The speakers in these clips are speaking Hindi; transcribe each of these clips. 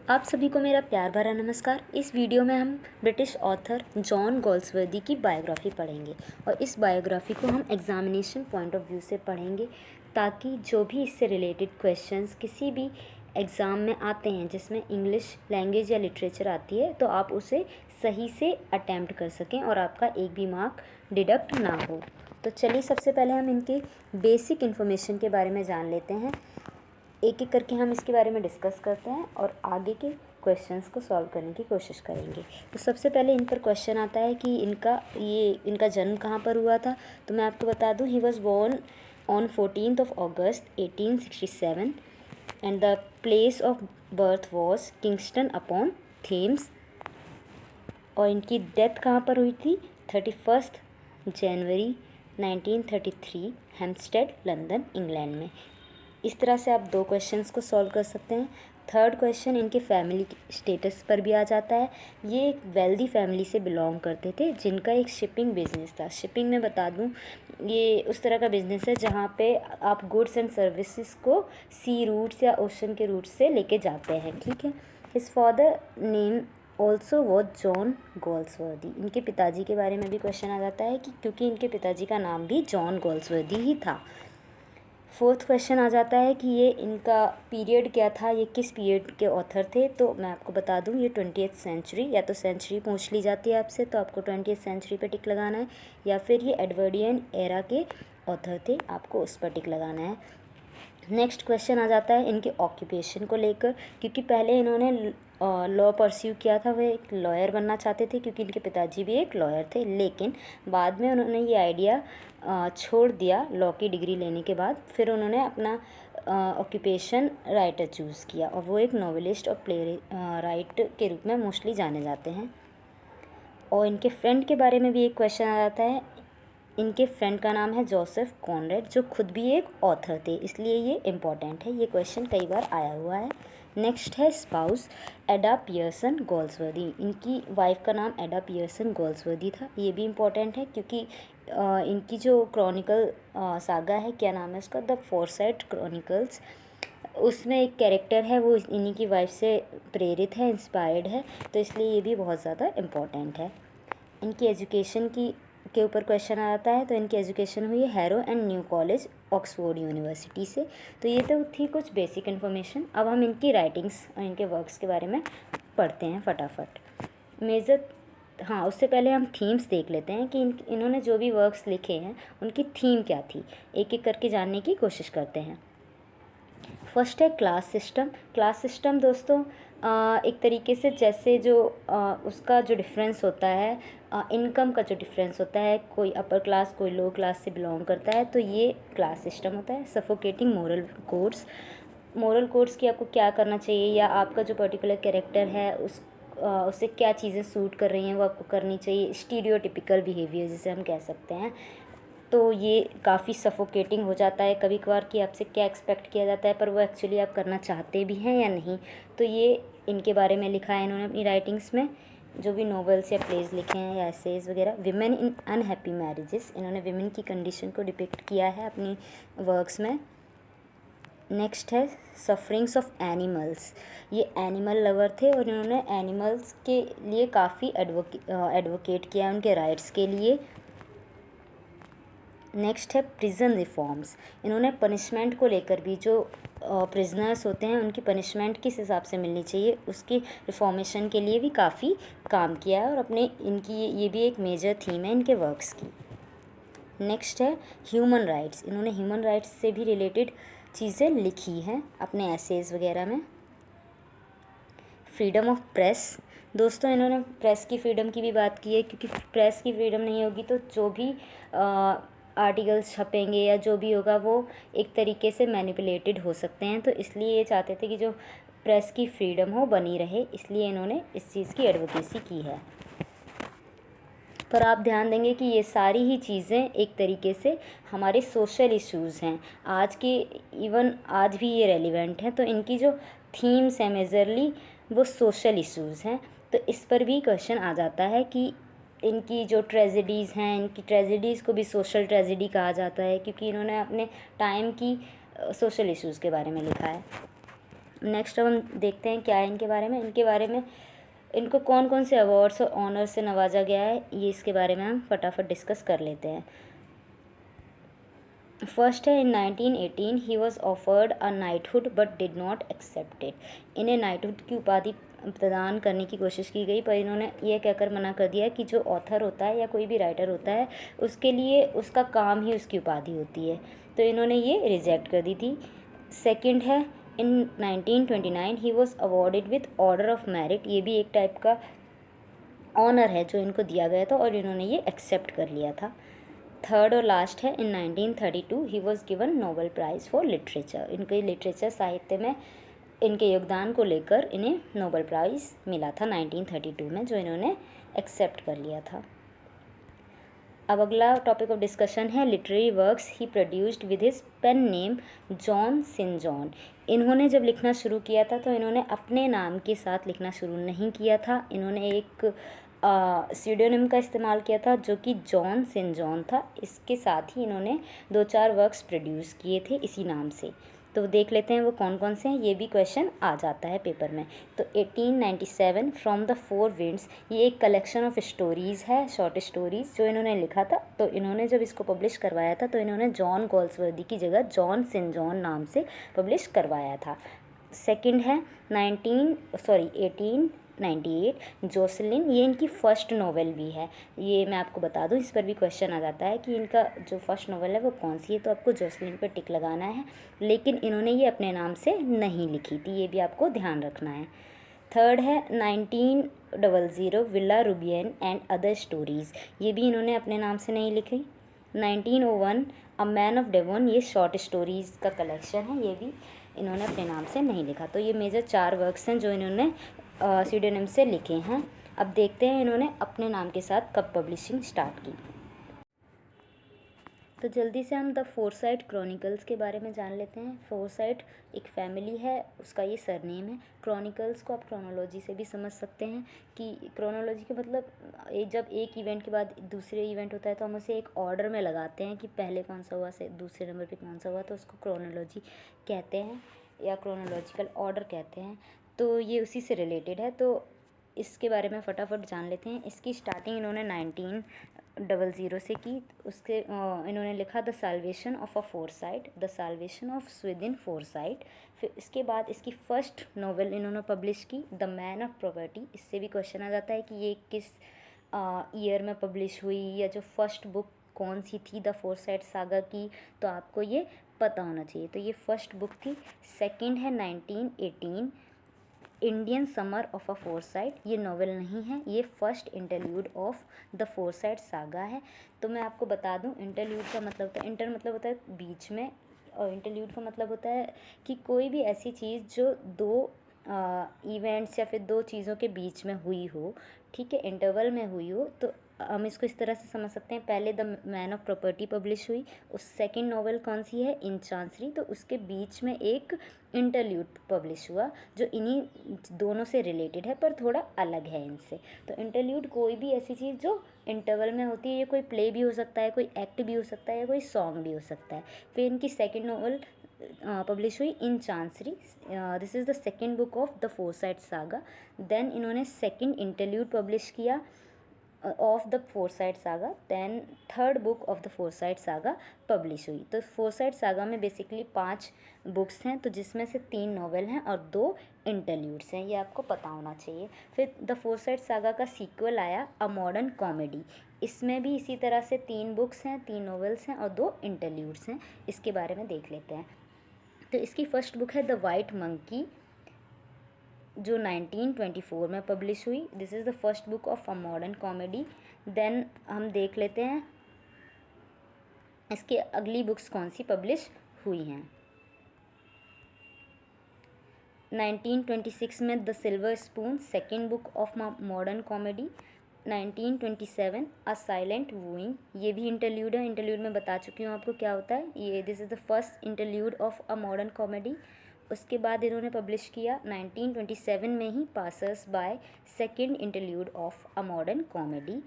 आप सभी को मेरा प्यार भरा नमस्कार। इस वीडियो में हम ब्रिटिश ऑथर जॉन गोल्सवर्दी की बायोग्राफ़ी पढ़ेंगे और इस बायोग्राफ़ी को हम एग्ज़ामिनेशन पॉइंट ऑफ व्यू से पढ़ेंगे ताकि जो भी इससे रिलेटेड क्वेश्चंस किसी भी एग्ज़ाम में आते हैं जिसमें इंग्लिश लैंग्वेज या लिटरेचर आती है तो आप उसे सही से अटैम्प्ट कर सकें और आपका एक भी मार्क डिडक्ट ना हो। तो चलिए सबसे पहले हम इनके बेसिक इन्फॉर्मेशन के बारे में जान लेते हैं। एक एक करके हम इसके बारे में डिस्कस करते हैं और आगे के क्वेश्चंस को सॉल्व करने की कोशिश करेंगे। तो सबसे पहले इन पर क्वेश्चन आता है कि इनका जन्म कहाँ पर हुआ था। तो मैं आपको बता दूँ, he was born on 14th August 1867 and the place of birth was Kingston upon Thames. और इनकी डेथ कहाँ पर हुई थी? 31 जनवरी 1933 हेम्पस्टेड, लंदन, इंग्लैंड में। इस तरह से आप दो क्वेश्चंस को सॉल्व कर सकते हैं। थर्ड क्वेश्चन इनके फैमिली स्टेटस पर भी आ जाता है। ये एक वेल्दी फैमिली से बिलोंग करते थे जिनका एक शिपिंग बिजनेस था। शिपिंग में बता दूं, ये उस तरह का बिजनेस है जहाँ पे आप गुड्स एंड सर्विसेज को सी रूट्स या ओशन के रूट से लेके जाते हैं, ठीक है। His father name also was John Galsworthy. इनके पिताजी के बारे में भी क्वेश्चन आ जाता है कि क्योंकि इनके पिताजी का नाम भी जॉन गोल्सवर्दी ही था। फोर्थ क्वेश्चन आ जाता है कि ये इनका पीरियड क्या था, ये किस पीरियड के ऑथर थे। तो मैं आपको बता दूं, ये 20th सेंचुरी, या तो सेंचुरी पूछ ली जाती है आपसे तो आपको 20th सेंचुरी पे टिक लगाना है, या फिर ये एडवर्डियन एरा के ऑथर थे, आपको उस पर टिक लगाना है। नेक्स्ट क्वेश्चन आ जाता है इनके ऑक्यूपेशन को लेकर, क्योंकि पहले इन्होंने लॉ परस्यू किया था, वे एक लॉयर बनना चाहते थे क्योंकि इनके पिताजी भी एक लॉयर थे, लेकिन बाद में उन्होंने ये आइडिया छोड़ दिया लॉ की डिग्री लेने के बाद। फिर उन्होंने अपना ऑक्यूपेशन राइटर चूज़ किया और वो एक नॉवेलिस्ट और प्ले राइट के रूप में मोस्टली जाने जाते हैं। और इनके फ्रेंड के बारे में भी एक क्वेश्चन आ जाता है। इनके फ्रेंड का नाम है जोसेफ कॉनरेड, जो खुद भी एक ऑथर थे, इसलिए ये इम्पॉर्टेंट है। ये क्वेश्चन कई बार आया हुआ है। नेक्स्ट है स्पाउस, एडा पियर्सन गोल्सवर्दी। इनकी वाइफ का नाम एडा पियर्सन गोल्सवर्दी था। ये भी इम्पॉर्टेंट है क्योंकि इनकी जो क्रॉनिकल सागा है, क्या नाम है उसका, द फोरसाइट क्रॉनिकल्स, उसमें एक कैरेक्टर है वो इन्हीं की वाइफ से प्रेरित है, इंस्पायर्ड है, तो इसलिए ये भी बहुत ज़्यादा इम्पॉर्टेंट है। इनकी एजुकेशन के ऊपर क्वेश्चन आ जाता है। तो इनकी एजुकेशन हुई है harrow and new college, Oxford university से। तो ये तो थी कुछ बेसिक इन्फॉर्मेशन। अब हम इनकी राइटिंग्स और इनके वर्क्स के बारे में पढ़ते हैं फटाफट। मेजर हाँ, उससे पहले हम थीम्स देख लेते हैं कि इन्होंने जो भी वर्क्स लिखे हैं उनकी थीम क्या थी, एक एक करके जानने की कोशिश करते हैं। फर्स्ट है क्लास सिस्टम। क्लास सिस्टम दोस्तों एक तरीके से जैसे जो उसका जो डिफरेंस होता है, इनकम का जो डिफरेंस होता है, कोई अपर क्लास कोई लो क्लास से बिलोंग करता है, तो ये क्लास सिस्टम होता है। सफोकेटिंग मोरल कोड्स की आपको क्या करना चाहिए, या आपका जो पर्टिकुलर कैरेक्टर है उससे क्या चीज़ें सूट कर रही हैं वो आपको करनी चाहिए। स्टीरियोटिपिकल बिहेवियर जिसे हम कह सकते हैं, तो ये काफ़ी सफोकेटिंग हो जाता है कभी कभार कि आपसे क्या एक्सपेक्ट किया जाता है पर वो एक्चुअली आप करना चाहते भी हैं या नहीं। तो ये इनके बारे में लिखा है इन्होंने अपनी राइटिंग्स में, जो भी नॉवेल्स या प्लेज लिखे हैं या एसेज वगैरह। विमेन इन अनहैप्पी मैरिजेस, इन्होंने विमेन की कंडीशन को डिपिक्ट किया है अपनी वर्क्स में। नेक्स्ट है सफरिंग्स ऑफ एनिमल्स। ये एनिमल लवर थे और इन्होंने एनिमल्स के लिए काफ़ी एडवोकेट किया है, उनके राइट्स के लिए। नेक्स्ट है प्रिजन रिफॉर्म्स। इन्होंने पनिशमेंट को लेकर भी, जो प्रिजनर्स होते हैं उनकी पनिशमेंट किस हिसाब से मिलनी चाहिए उसकी रिफॉर्मेशन के लिए भी काफ़ी काम किया है, और अपने इनकी ये भी एक मेजर थीम है इनके वर्क्स की। नेक्स्ट है ह्यूमन राइट्स। इन्होंने ह्यूमन राइट्स से भी रिलेटेड चीज़ें लिखी हैं अपने एसेज वगैरह में। Freedom of press. दोस्तों इन्होंने प्रेस की फ्रीडम की भी बात की है, क्योंकि प्रेस की फ्रीडम नहीं होगी तो जो भी आर्टिकल्स छपेंगे या जो भी होगा वो एक तरीके से मैनिपुलेटेड हो सकते हैं, तो इसलिए ये चाहते थे कि जो प्रेस की फ्रीडम हो बनी रहे, इसलिए इन्होंने इस चीज़ की एडवोकेसी की है। पर आप ध्यान देंगे कि ये सारी ही चीज़ें एक तरीके से हमारे सोशल इश्यूज़ हैं, आज के, इवन आज भी ये रेलिवेंट हैं। तो इनकी जो थीम्स हैं मेजरली वो सोशल इश्यूज़ हैं, तो इस पर भी क्वेश्चन आ जाता है कि इनकी जो ट्रेजेडीज़ हैं, इनकी ट्रेजेडीज़ को भी सोशल ट्रेजेडी कहा जाता है क्योंकि इन्होंने अपने टाइम की सोशल इश्यूज़ के बारे में लिखा है। नेक्स्ट अब हम देखते हैं क्या है इनके बारे में। इनको कौन कौन से अवार्ड्स और ऑनर से नवाजा गया है, ये इसके बारे में हम फटाफट डिस्कस कर लेते हैं। फर्स्ट है, in 1918 he was offered a knighthood but did not accept it. इन्हें नाइटहुड की उपाधि प्रदान करने की कोशिश की गई, पर इन्होंने ये कहकर मना कर दिया कि जो ऑथर होता है या कोई भी राइटर होता है उसके लिए उसका काम ही उसकी उपाधि होती है, तो इन्होंने ये रिजेक्ट कर दी थी। सेकंड है, इन 1929 he was awarded with order of merit. ये भी एक टाइप का ऑनर है जो इनको दिया गया था और इन्होंने ये एक्सेप्ट कर लिया था। थर्ड और लास्ट है, इन 1932 he was given Nobel prize for literature. इनके लिटरेचर साहित्य में इनके योगदान को लेकर इन्हें नोबेल प्राइज़ मिला था 1932 में, जो इन्होंने एक्सेप्ट कर लिया था। अब अगला टॉपिक ऑफ डिस्कशन है literary works he produced with his pen name John Sinjohn. इन्होंने जब लिखना शुरू किया था तो इन्होंने अपने नाम के साथ लिखना शुरू नहीं किया था, इन्होंने एक स्यूडोनिम का इस्तेमाल किया था जो कि जॉन सेंट जॉन था। इसके साथ ही इन्होंने 2-4 वर्क्स प्रोड्यूस किए थे इसी नाम से। तो देख लेते हैं वो कौन कौन से हैं, ये भी क्वेश्चन आ जाता है पेपर में। तो 1897 फ्रॉम द फोर विंड्स, ये एक कलेक्शन ऑफ स्टोरीज़ है, शॉर्ट स्टोरीज़ जो इन्होंने लिखा था। तो इन्होंने जब इसको पब्लिश करवाया था तो इन्होंने जॉन गोल्सवर्दी की जगह जॉन सेंट जॉन नाम से पब्लिश करवाया था। सेकंड है 1898 जोसेलिन, ये इनकी फ़र्स्ट नॉवेल भी है। ये मैं आपको बता दूं, इस पर भी क्वेश्चन आ जाता है कि इनका जो फर्स्ट नॉवेल है वो कौन सी है, तो आपको जोसेलिन पर टिक लगाना है। लेकिन इन्होंने ये अपने नाम से नहीं लिखी थी, ये भी आपको ध्यान रखना है। थर्ड है 1900 villa Rubian and other stories, ये भी इन्होंने अपने नाम से नहीं लिखी। 1901 अ मैन ऑफ डेवोन, ये शॉर्ट स्टोरीज़ का कलेक्शन है, ये भी इन्होंने अपने नाम से नहीं लिखा। तो ये मेजर 4 वर्क्स हैं जो इन्होंने सीडोनिम से लिखे हैं। अब देखते हैं इन्होंने अपने नाम के साथ कब पब्लिशिंग स्टार्ट की। तो जल्दी से हम द फोरसाइट क्रॉनिकल्स के बारे में जान लेते हैं। फोरसाइट एक फैमिली है, उसका ये सरनेम है। क्रॉनिकल्स को आप क्रोनोलॉजी से भी समझ सकते हैं कि क्रोनोलॉजी के मतलब जब एक इवेंट के बाद दूसरे इवेंट होता है तो हम उसे एक ऑर्डर में लगाते हैं कि पहले कौन सा हुआ से दूसरे नंबर पे कौन सा हुआ, तो उसको क्रोनोलॉजी कहते हैं या क्रोनोलॉजिकल ऑर्डर कहते हैं। तो ये उसी से रिलेटेड है, तो इसके बारे में फटाफट जान लेते हैं। इसकी स्टार्टिंग इन्होंने 1900 से की। उसके इन्होंने लिखा the salvation of a Forsyte, the salvation of Swithin Forsyte. फिर इसके बाद इसकी फर्स्ट नॉवेल इन्होंने पब्लिश की द मैन ऑफ प्रॉपर्टी। इससे भी क्वेश्चन आ जाता है कि ये किस ईयर में पब्लिश हुई या जो फर्स्ट बुक कौन सी थी द फोरसाइट सागा की, तो आपको ये पता होना चाहिए। तो ये फर्स्ट बुक थी। सेकंड है 1918 Indian summer of a foresight, ये नॉवेल नहीं है, ये first interlude of the Forsyte saga है। तो मैं आपको बता दूं, इंटरल्यूड का मतलब होता है, इंटर मतलब होता है बीच में, और इंटरल्यूड का मतलब होता है कि कोई भी ऐसी चीज़ जो 2 इवेंट्स या फिर 2 चीज़ों के बीच में हुई हो, ठीक है, इंटरवल में हुई हो, तो हम इसको इस तरह से समझ सकते हैं। पहले the man of property publish हुई, उस सेकंड नॉवेल कौन सी है, इन चांसरी, तो उसके बीच में एक इंटरल्यूड पब्लिश हुआ जो इन्हीं दोनों से रिलेटेड है पर थोड़ा अलग है इनसे। तो इंटरल्यूड कोई भी ऐसी चीज़ जो इंटरवल में होती है, ये कोई प्ले भी हो सकता है, कोई एक्ट भी हो सकता है, या कोई सॉन्ग भी हो सकता है। फिर इनकी सेकेंड नॉवल पब्लिश हुई in Chancery, this is the second book of the Forsyte saga. Then इन्होंने सेकेंड इंटरल्यूड पब्लिश किया of the Forsyte saga. Then third book of the Forsyte saga publish हुई। तो फोरसाइट सागा में बेसिकली 5 बुक्स हैं, तो जिसमें से 3 नॉवेल हैं और 2 इंटरल्यूड्स हैं, ये आपको पता होना चाहिए। फिर द फोरसाइट सागा का सीक्वल आया अ मॉडर्न कॉमेडी, इसमें भी इसी तरह से 3 बुक्स हैं, 3 नॉवेल्स हैं और 2 इंटरल्यूड्स हैं। इसके बारे में देख लेते हैं। तो इसकी फर्स्ट बुक है द वाइट मंकी, जो 1924 में पब्लिश हुई। This is the first book of a modern comedy. Then हम देख लेते हैं इसके अगली बुक्स कौन सी पब्लिश हुई हैं। 1926 में the silver spoon, second book of modern comedy. 1927 a silent wooing, ये भी इंटरल्यूड है, इंटरल्यूड में बता चुकी हूँ आपको क्या होता है ये। This is the first interlude of a modern comedy. उसके बाद इन्होंने पब्लिश किया 1927 में ही passers by, second interlude of a modern comedy.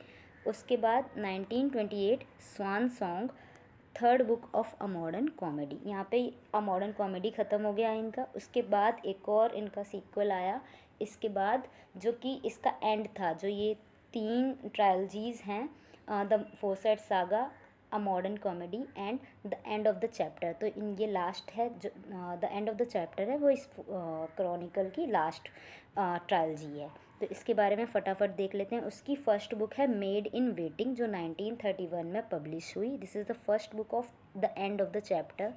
उसके बाद 1928 swan song, third book of a modern comedy. यहाँ पे अ मॉडर्न कॉमेडी ख़त्म हो गया इनका, उसके बाद एक और इनका सीक्वल आया इसके बाद, जो कि इसका एंड था। जो ये 3 ट्रायलजीज़ हैं, the foresight saga, a modern comedy and the end of the chapter. तो इन ये लास्ट है जो the end of the chapter है, वो इस क्रॉनिकल की लास्ट ट्रायलजी है। तो इसके बारे में फटाफट देख लेते हैं। उसकी फर्स्ट बुक है मेड इन वेटिंग, जो 1931 में पब्लिश हुई। This is the first book of the end of the chapter.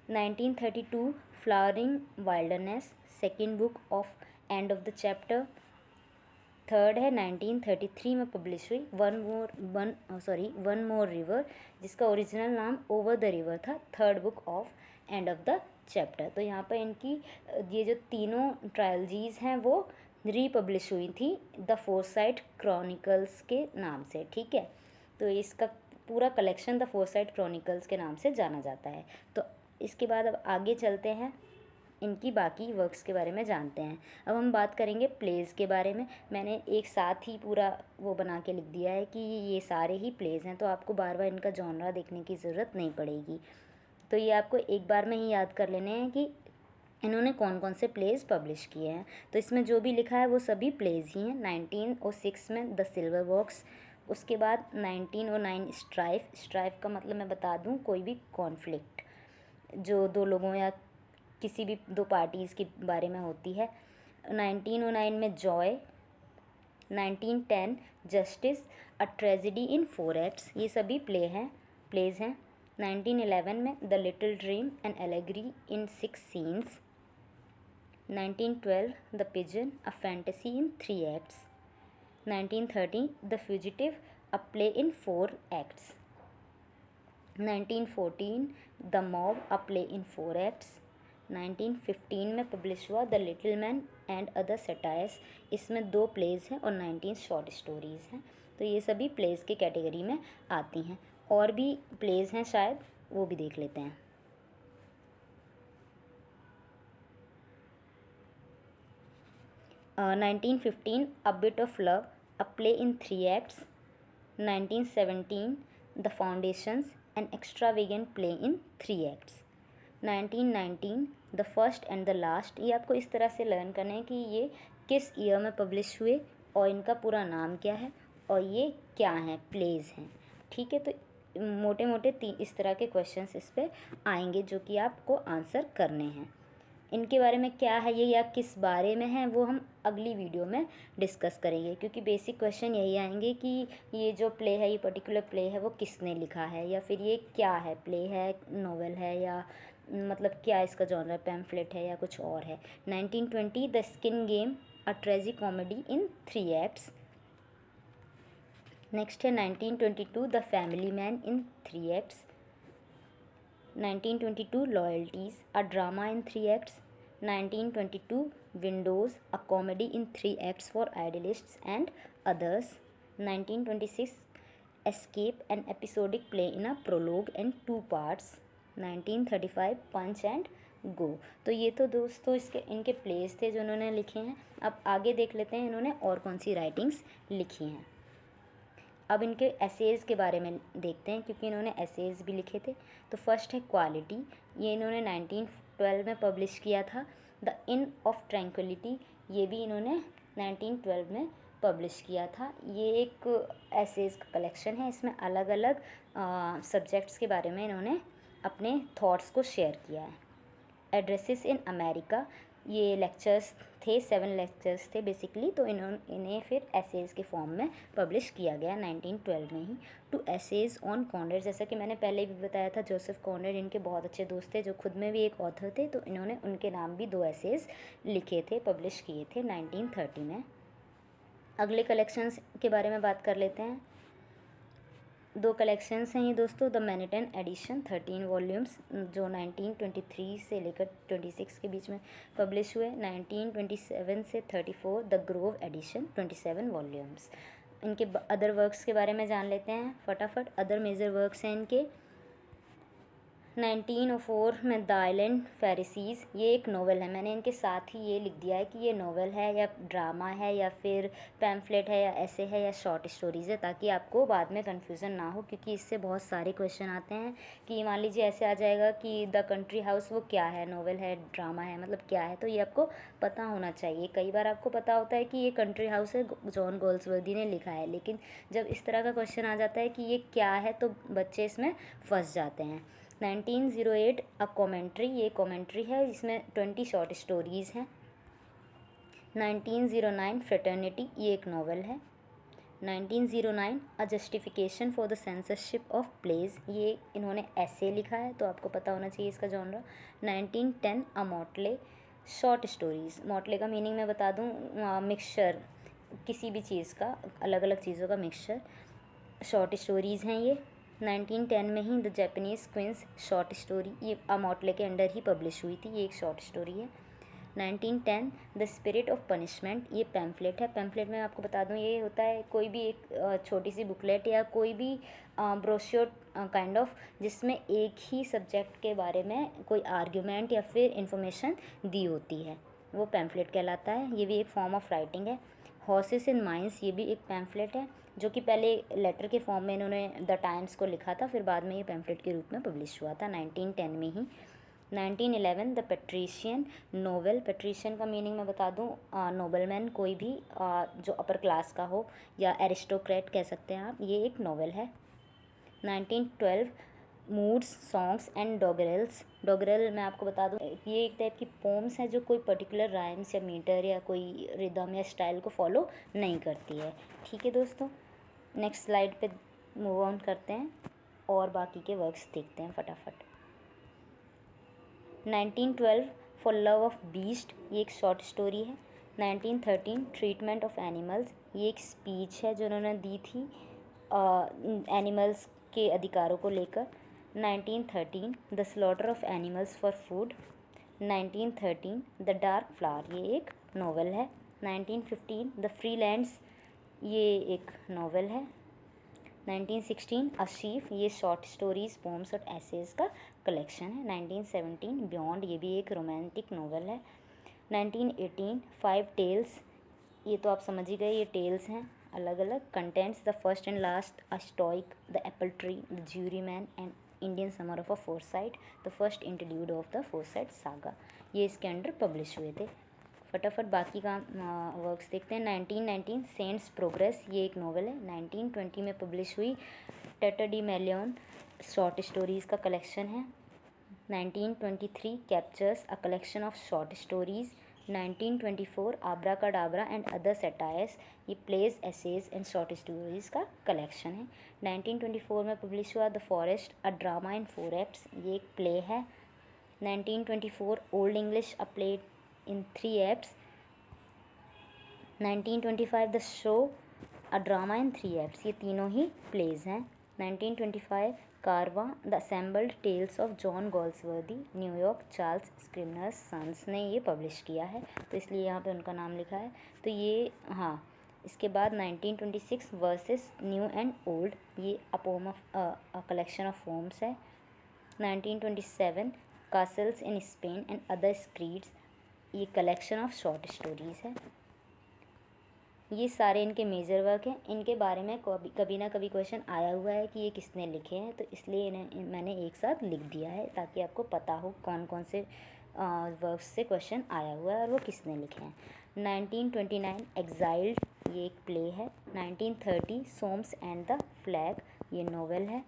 1932 flowering wilderness, second book of end of the chapter. Third है 1933 में पब्लिश हुई वन मोर रिवर, जिसका ओरिजिनल नाम ओवर द रिवर था, third book of end of the chapter. तो यहाँ पर इनकी ये जो तीनों ट्रायलजीज़ हैं वो रीपब्लिश हुई थी द फोरसाइट क्रॉनिकल्स के नाम से, ठीक है। तो इसका पूरा कलेक्शन द फोरसाइट क्रॉनिकल्स के नाम से जाना जाता है। तो इसके बाद अब आगे चलते हैं, इनकी बाकी वर्क्स के बारे में जानते हैं। अब हम बात करेंगे प्लेज़ के बारे में। मैंने एक साथ ही पूरा वो बना के लिख दिया है कि ये सारे ही प्लेज़ हैं, तो आपको बार बार इनका जॉनरा देखने की ज़रूरत नहीं पड़ेगी। तो ये आपको एक बार में ही याद कर लेने हैं कि इन्होंने कौन कौन से प्लेज़ पब्लिश किए हैं। तो इसमें जो भी लिखा है वो सभी प्लेज़ ही हैं। 1906 में द सिल्वर बॉक्स, उसके बाद 1909 स्ट्राइफ का मतलब मैं बता दूँ, कोई भी कॉन्फ्लिक्ट जो दो लोगों या किसी भी दो पार्टीज़ के बारे में होती है। 1909 में joy, 1910 justice, a tragedy in 4 acts, ये सभी प्लेज़ हैं। 1911 में the little dream, an allegory in 6 scenes. 1912 the pigeon, a fantasy in 3 acts. 1913 the fugitive, a play in 4 acts. 1914 the mob, a play in 4 acts. 1915 में पब्लिश हुआ the little man and other satires, इसमें 2 प्लेज़ हैं और 19 शॉर्ट स्टोरीज़ हैं। तो ये सभी प्लेज़ के कैटेगरी में आती हैं। और भी प्लेज़ हैं शायद, वो भी देख लेते हैं। 1915 a bit of love, a play in 3 acts. 1917 the foundations, an extravagant play in 3 acts. 1919 the first and the last, ये आपको इस तरह से लर्न करना है कि ये किस ईयर में पब्लिश हुए और इनका पूरा नाम क्या है और ये क्या हैं, प्लेज़ हैं, ठीक है। तो मोटे मोटे इस तरह के क्वेश्चंस इस पे आएंगे जो कि आपको आंसर करने हैं। इनके बारे में क्या है ये या किस बारे में है वो हम अगली वीडियो में डिस्कस करेंगे, क्योंकि बेसिक क्वेश्चन यही आएंगे कि ये जो प्ले है, ये पर्टिकुलर प्ले है, वो किसने लिखा है, या फिर ये क्या है, प्ले है, नॉवेल है, या मतलब क्या इसका जॉनर, पैम्फलेट है या कुछ और है। 1920 the skin game, a tragicomedy in 3 acts. Next है 1922 the family man in 3 acts. 1922 loyalties, a drama in 3 acts. 1922 windows, a comedy in 3 acts for idealists and others. 1926 escape, an episodic play in a prologue and 2 parts. 1935 punch and go. तो ये तो दोस्तों इनके प्लेस थे जो उन्होंने लिखे हैं। अब आगे देख लेते हैं इन्होंने और कौन सी राइटिंग्स लिखी हैं। अब इनके एसेज़ के बारे में देखते हैं, क्योंकि इन्होंने एसेज़ भी लिखे थे। तो फर्स्ट है क्वालिटी, ये इन्होंने 1912 में पब्लिश किया था। द इन ऑफ ट्रैंक्विलिटी, ये भी इन्होंने 1912 में पब्लिश किया था। ये एक एसेज़ का कलेक्शन है, इसमें अलग अलग सब्जेक्ट्स के बारे में इन्होंने अपने थॉट्स को शेयर किया है। एड्रेसेस इन अमेरिका, ये लेक्चर्स थे, 7 लेक्चर्स थे बेसिकली, तो इन्हें फिर एसेज़ के फॉर्म में पब्लिश किया गया 1912 में ही। टू एसेज़ ऑन कॉनरेड, जैसा कि मैंने पहले भी बताया था, जोसेफ कॉनरेड इनके बहुत अच्छे दोस्त थे जो खुद में भी एक ऑथर थे, तो इन्होंने उनके नाम भी 2 एसेज़ लिखे थे, पब्लिश किए थे 1930 में। अगले कलेक्शंस के बारे में बात कर लेते हैं। 2 कलेक्शंस हैं ये दोस्तों, द मैनहट्टन एडिशन 13 वॉल्यूम्स जो 1923 से लेकर 26 के बीच में पब्लिश हुए। 1927 से 34 द ग्रोव एडिशन 27 वॉल्यूम्स। इनके अदर वर्क्स के बारे में जान लेते हैं फटाफट। अदर मेजर वर्क्स हैं इनके 1904 में द आइलैंड फेरिसीज, ये एक नोवेल है। मैंने इनके साथ ही ये लिख दिया है कि ये नोवेल है या ड्रामा है या फिर पैम्फलेट है या ऐसे है या शॉर्ट स्टोरीज़ है, ताकि आपको बाद में कन्फ्यूज़न ना हो, क्योंकि इससे बहुत सारे क्वेश्चन आते हैं कि मान लीजिए ऐसे आ जाएगा कि द कंट्री हाउस वो क्या है, नोवेल है, ड्रामा है, मतलब क्या है। तो ये आपको पता होना चाहिए। कई बार आपको पता होता है कि ये कंट्री हाउस है, जॉन गोल्सवर्दी ने लिखा है, लेकिन जब इस तरह का क्वेश्चन आ जाता है कि ये क्या है तो बच्चे इसमें फंस जाते हैं। 1908 अ कॉमेंट्री, ये कॉमेंट्री है, इसमें 20 शॉर्ट स्टोरीज़ हैं। 1909 फ्रेटर्निटी, ये एक नावल है। 1909 a justification for the censorship of plays, ये इन्होंने ऐसे लिखा है, तो आपको पता होना चाहिए इसका जॉनरा। 1910 अ मॉटले, शॉर्ट स्टोरीज़। मॉटले का मीनिंग मैं बता दूँ, मिक्सचर, किसी भी चीज़ का, अलग अलग चीज़ों का मिक्सचर, शॉर्ट स्टोरीज़ हैं ये। 1910 में ही the Japanese quince, short story, ये अमॉटले के अंडर ही पब्लिश हुई थी, ये एक शॉर्ट स्टोरी है। 1910 द स्पिरिट ऑफ पनिशमेंट, ये पैम्फलेट है। पैम्फलेट में आपको बता दूं, ये होता है कोई भी एक छोटी सी बुकलेट या कोई भी ब्रोश्योर काइंड ऑफ, जिसमें एक ही सब्जेक्ट के बारे में कोई आर्ग्यूमेंट या फिर इंफॉर्मेशन दी होती है, वो पैम्फलेट कहलाता है। ये भी एक फॉर्म ऑफ राइटिंग है। हॉर्सेस इन माइंस, ये भी एक पैम्फलेट है, जो कि पहले लेटर के फॉर्म में इन्होंने द टाइम्स को लिखा था, फिर बाद में ये पैम्फलेट के रूप में पब्लिश हुआ था 1910 में ही। 1911 द पेट्रिशियन नोवेल, पेट्रिशियन का मीनिंग मैं बता दूं, नोबलमैन, कोई भी जो अपर क्लास का हो, या एरिस्टोक्रेट कह सकते हैं आप, ये एक नोवेल है। 1912 मूड्स सॉन्ग्स एंड डॉगरेल्स, डॉगरेल मैं आपको बता दूं, ये एक टाइप की पोम्स है जो कोई पर्टिकुलर राइम्स या मीटर या कोई रिदम या स्टाइल को फॉलो नहीं करती है। ठीक है दोस्तों, नेक्स्ट स्लाइड पे मूव ऑन करते हैं और बाकी के वर्क्स देखते हैं फटाफट। 1912 फॉर लव ऑफ बीस्ट, ये एक शॉर्ट स्टोरी है। 1913 ट्रीटमेंट ऑफ एनिमल्स, ये एक स्पीच है जो उन्होंने दी थी एनिमल्स के अधिकारों को लेकर। 1913 the slaughter of animals for food. 1913 the dark flower, ये एक नोवेल है। 1915 द फ्रीलैंड्स, ये एक नोवेल है। 1916 अशीफ, ये शॉर्ट स्टोरीज, पोम्स और एसेज का कलेक्शन है। 1917 बियॉन्ड, ये भी एक रोमांटिक नोवेल है। 1918 फाइव टेल्स, ये तो आप समझ ही गए, ये टेल्स हैं अलग अलग। Contents the first and last, a stoic, the Apple tree, the jury man and Indian summer of a Forsyte, the first interlude of the Forsyte saga, ये इसके अंडर पब्लिश हुए थे। फटाफट बाकी का वर्क्स देखते हैं। 1919 सेंट्स प्रोग्रेस, ये एक नोवेल है। 1920 में पब्लिश हुई tatterdemalion, short stories का कलेक्शन है। 1923 captures, a collection of short stories. 1924 abracadabra and other satires, ये plays, essays and short stories का कलेक्शन है। 1924 में पब्लिश हुआ the forest, a drama in 4 acts, ये एक प्ले है। 1924 old English, a play in 3 acts. 1925 the show, a drama in 3 acts, ये तीनों ही प्लेज हैं। 1925 caravan, the assembled tales of John Galsworthy, New York Charles Scribner's sons ने ये पब्लिश किया है, तो इसलिए यहाँ पे उनका नाम लिखा है। तो ये हाँ, इसके बाद 1926 वर्सेस न्यू एंड ओल्ड, ये a poem of a collection of poems है। 1927 castles in Spain and other screeds, ये कलेक्शन ऑफ शॉर्ट स्टोरीज़ है। ये सारे इनके मेजर वर्क हैं। इनके बारे में कभी ना कभी क्वेश्चन आया हुआ है कि ये किसने लिखे हैं, तो इसलिए इन्हें मैंने एक साथ लिख दिया है, ताकि आपको पता हो कौन कौन से वर्क्स से क्वेश्चन आया हुआ है और वो किसने लिखे हैं। 1929 एग्जाइल्ड, ये एक प्ले है। 1930 सोम्स एंड द फ्लैग, ये नोवेल है।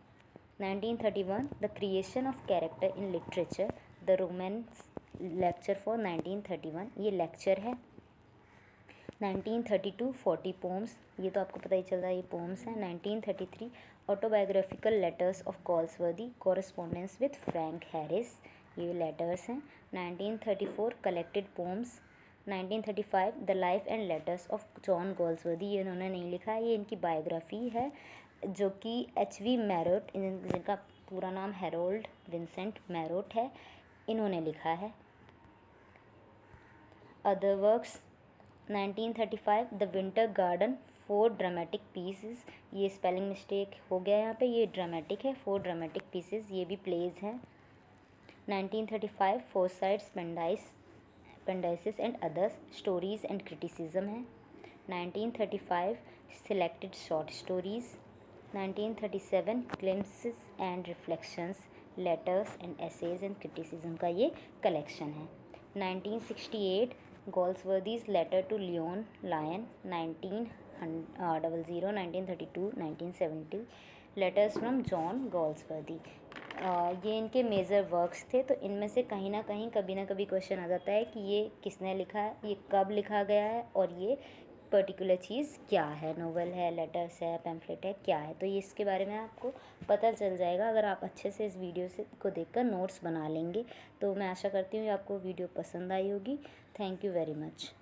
1931 the creation of character in literature, the romance lecture for 1931, ये लेक्चर है। 1932 40 पोम्स, ये तो आपको पता ही चल रहा है, ये पोम्स हैं। 1933 autobiographical letters of Galsworthy, correspondence with Frank Harris, ये लेटर्स हैं। 1934 collected poems. 1935 the life and letters of John Galsworthy, ये इन्होंने नहीं लिखा है, ये इनकी बायोग्राफी है, जो कि एच.वी. मैरोट, जिनका पूरा नाम हैरोल्ड विंसेंट मैरोट है, इन्होंने लिखा है। Other works 1935 the winter garden, 4 dramatic pieces, ये स्पेलिंग मिस्टेक हो गया यहाँ पे, ये ड्रामेटिक है, 4 ड्रामेटिक पीसेस, ये भी प्लेज हैं। 1935 Forsytes Pendyces and others stories and criticism है। 1935 selected short stories. 1937 glimpses and reflections letters and essays and criticism का ये कलेक्शन है। 1968 Galsworthy's letter to Leon Lion. 1932 1970 letters from John Galsworthy. ये इनके मेजर वर्क्स थे। तो इनमें से कहीं ना कहीं कभी ना कभी क्वेश्चन आ जाता है कि ये किसने लिखा है, ये कब लिखा गया है और ये पर्टिकुलर चीज़ क्या है, नोवेल है, लेटर्स है, पैम्फलेट है, क्या है। तो ये इसके बारे में आपको पता चल जाएगा अगर आप अच्छे से इस वीडियो से को देखकर नोट्स बना लेंगे। तो मैं आशा करती हूँ कि आपको वीडियो पसंद आई होगी। Thank you very much.